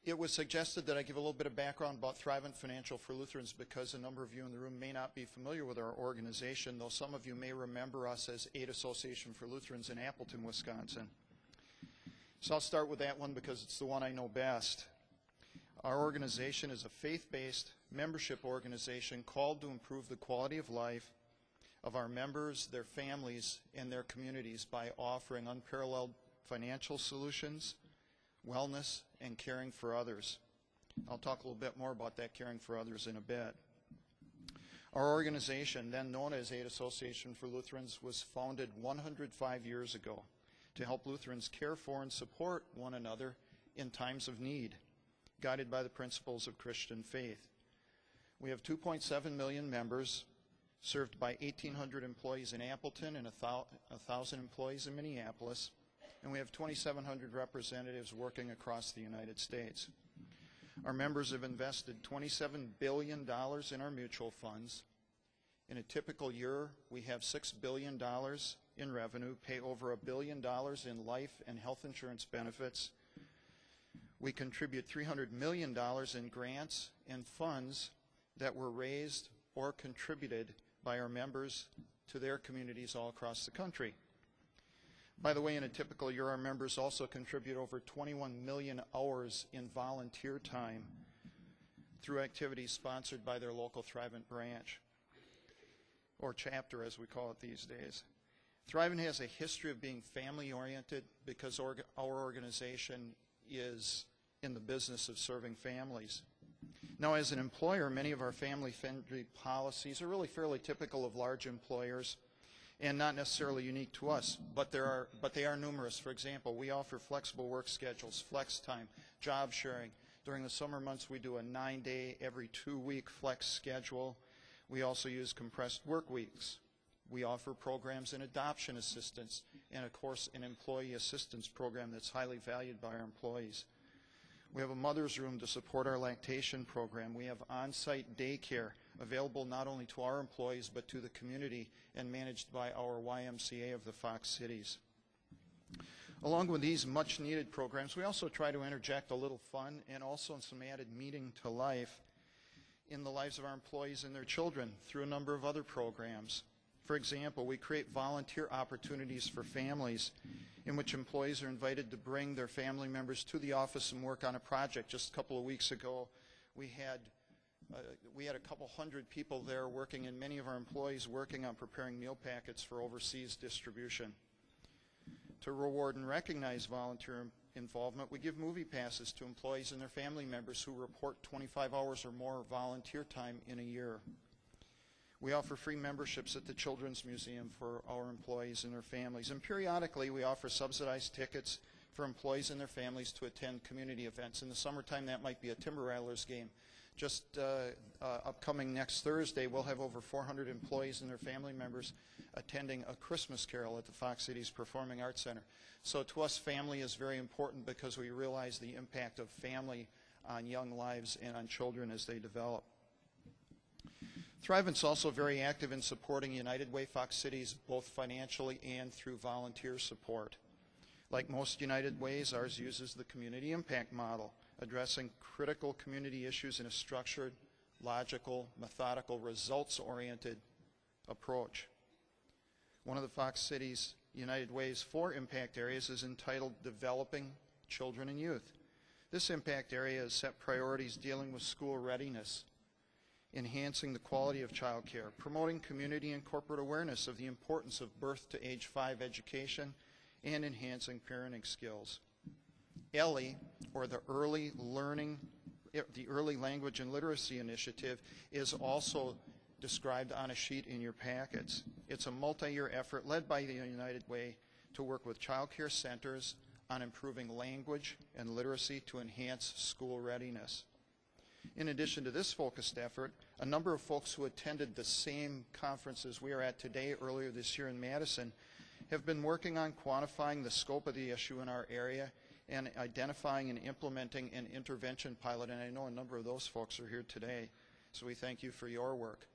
It was suggested that I give a little bit of background about Thrivent Financial for Lutherans because a number of you in the room may not be familiar with our organization, though some of you may remember us as Aid Association for Lutherans in Appleton, Wisconsin. So I'll start with that one because it's the one I know best. Our organization is a faith-based membership organization called to improve the quality of life of our members, their families, and their communities by offering unparalleled financial solutions, wellness, and caring for others. I'll talk a little bit more about that caring for others in a bit. Our organization, then known as Aid Association for Lutherans, was founded 105 years ago to help Lutherans care for and support one another in times of need, guided by the principles of Christian faith. We have 2.7 million members, served by 1,800 employees in Appleton and 1,000 employees in Minneapolis, and we have 2,700 representatives working across the United States. Our members have invested $27 billion in our mutual funds. In a typical year, we have $6 billion in revenue, pay over $1 billion in life and health insurance benefits. We contribute $300 million in grants and funds that were raised or contributed by our members to their communities all across the country. By the way, in a typical year, our members also contribute over 21 million hours in volunteer time through activities sponsored by their local Thrivent branch, or chapter as we call it these days. Thrivent has a history of being family-oriented because our organization is in the business of serving families. Now, as an employer, many of our family-friendly policies are really fairly typical of large employers and not necessarily unique to us, but they are numerous. For example, we offer flexible work schedules, flex time, job sharing. During the summer months, we do a 9-day, every 2-week flex schedule. We also use compressed work weeks. We offer programs in adoption assistance and, of course, an employee assistance program that's highly valued by our employees. We have a mother's room to support our lactation program. We have on-site daycare available not only to our employees but to the community and managed by our YMCA of the Fox Cities. Along with these much-needed programs, we also try to interject a little fun and also some added meaning to life in the lives of our employees and their children through a number of other programs. For example, we create volunteer opportunities for families in which employees are invited to bring their family members to the office and work on a project. Just a couple of weeks ago, we had a couple hundred people there working, and many of our employees working on preparing meal packets for overseas distribution. To reward and recognize volunteer involvement, we give movie passes to employees and their family members who report 25 hours or more volunteer time in a year. We offer free memberships at the Children's Museum for our employees and their families. And periodically, we offer subsidized tickets for employees and their families to attend community events. In the summertime, that might be a Timber Rattlers game. Just upcoming next Thursday, we'll have over 400 employees and their family members attending a Christmas carol at the Fox Cities Performing Arts Center. So to us, family is very important because we realize the impact of family on young lives and on children as they develop. Thrivent's also very active in supporting United Way Fox Cities both financially and through volunteer support. Like most United Ways, ours uses the community impact model, addressing critical community issues in a structured, logical, methodical, results-oriented approach. One of the Fox Cities United Way's 4 impact areas is entitled Developing Children and Youth. This impact area has set priorities dealing with school readiness, enhancing the quality of child care, promoting community and corporate awareness of the importance of birth to age 5 education, and enhancing parenting skills. ELLI, or the Early Language and Literacy Initiative, is also described on a sheet in your packets. It's a multi-year effort led by the United Way to work with child care centers on improving language and literacy to enhance school readiness. In addition to this focused effort, a number of folks who attended the same conferences we are at today earlier this year in Madison have been working on quantifying the scope of the issue in our area and identifying and implementing an intervention pilot, and I know a number of those folks are here today, so we thank you for your work.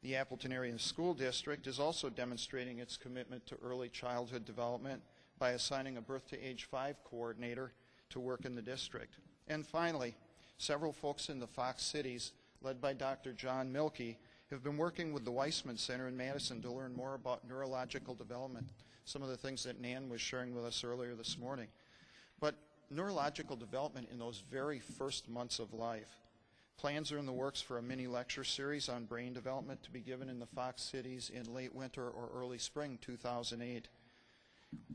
The Appleton Area School District is also demonstrating its commitment to early childhood development by assigning a birth to age 5 coordinator to work in the district. And finally, several folks in the Fox cities, led by Dr. John Milkey, have been working with the Weissman Center in Madison to learn more about neurological development, some of the things that Nan was sharing with us earlier this morning. But neurological development in those very first months of life. Plans are in the works for a mini lecture series on brain development to be given in the Fox cities in late winter or early spring 2008.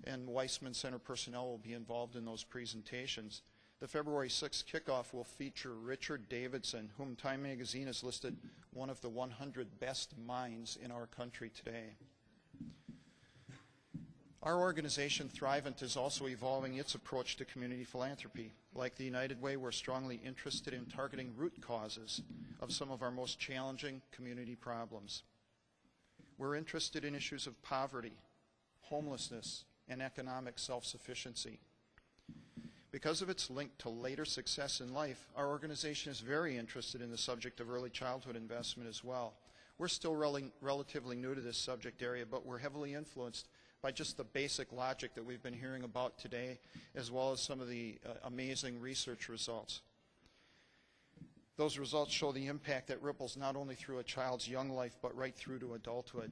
And Weissman Center personnel will be involved in those presentations. The February 6th kickoff will feature Richard Davidson, whom Time Magazine has listed one of the 100 best minds in our country today. Our organization, Thrivent, is also evolving its approach to community philanthropy. Like the United Way, we're strongly interested in targeting root causes of some of our most challenging community problems. We're interested in issues of poverty, homelessness, and economic self-sufficiency. Because of its link to later success in life, our organization is very interested in the subject of early childhood investment as well. We're still relatively new to this subject area, but we're heavily influenced by just the basic logic that we've been hearing about today, as well as some of the amazing research results. Those results show the impact that ripples not only through a child's young life, but right through to adulthood.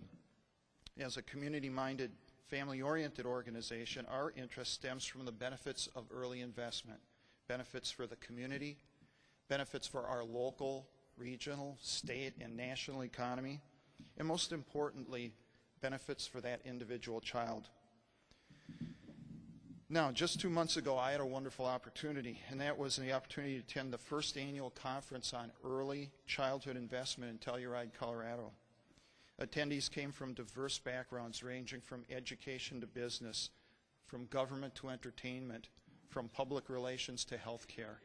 As a community-minded, family-oriented organization, our interest stems from the benefits of early investment. Benefits for the community, benefits for our local, regional, state, and national economy, and most importantly, benefits for that individual child. Now, just 2 months ago, I had a wonderful opportunity, and that was the opportunity to attend the first annual conference on early childhood investment in Telluride, Colorado. Attendees came from diverse backgrounds ranging from education to business, from government to entertainment, from public relations to healthcare.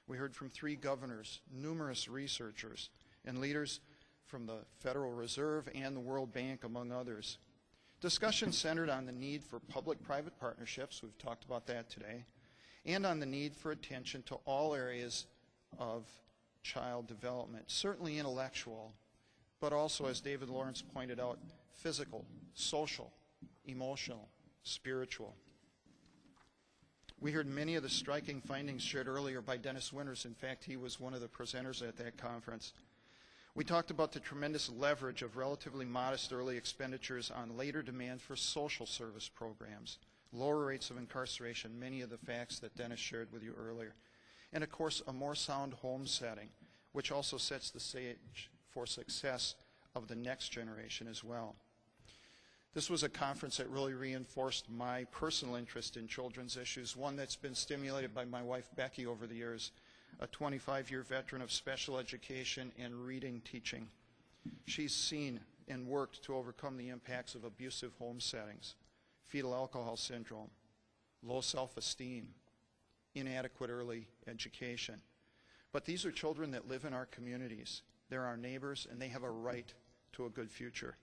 We heard from 3 governors, numerous researchers, and leaders from the Federal Reserve and the World Bank, among others. Discussion centered on the need for public-private partnerships, we've talked about that today, and on the need for attention to all areas of child development, certainly intellectual, but also, as David Lawrence pointed out, physical, social, emotional, spiritual. We heard many of the striking findings shared earlier by Dennis Winters. In fact, he was one of the presenters at that conference. We talked about the tremendous leverage of relatively modest early expenditures on later demand for social service programs, lower rates of incarceration, many of the facts that Dennis shared with you earlier, and of course a more sound home setting, which also sets the stage for success of the next generation as well. This was a conference that really reinforced my personal interest in children's issues, one that's been stimulated by my wife Becky over the years, a 25-year veteran of special education and reading teaching. She's seen and worked to overcome the impacts of abusive home settings, fetal alcohol syndrome, low self-esteem, inadequate early education. But these are children that live in our communities. They're our neighbors, and they have a right to a good future.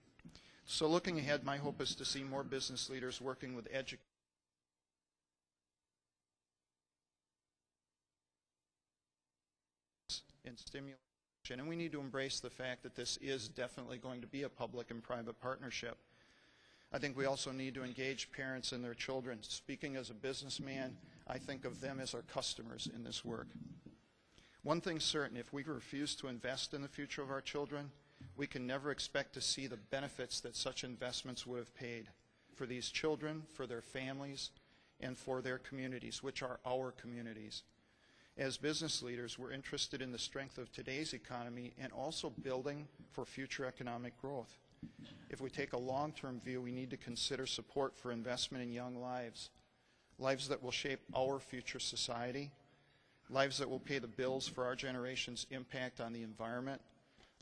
So looking ahead, my hope is to see more business leaders working with educators and stimulation. And we need to embrace the fact that this is definitely going to be a public and private partnership. I think we also need to engage parents and their children. Speaking as a businessman, I think of them as our customers in this work. One thing's certain, if we refuse to invest in the future of our children, we can never expect to see the benefits that such investments would have paid for these children, for their families, and for their communities, which are our communities. As business leaders, we're interested in the strength of today's economy and also building for future economic growth. If we take a long-term view, we need to consider support for investment in young lives, lives that will shape our future society, lives that will pay the bills for our generation's impact on the environment,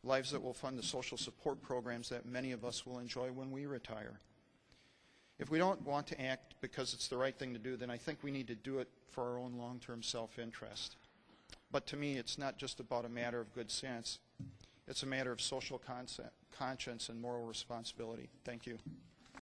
lives that will fund the social support programs that many of us will enjoy when we retire. If we don't want to act because it's the right thing to do, then I think we need to do it for our own long-term self-interest. But to me, it's not just about a matter of good sense. It's a matter of social conscience and moral responsibility. Thank you.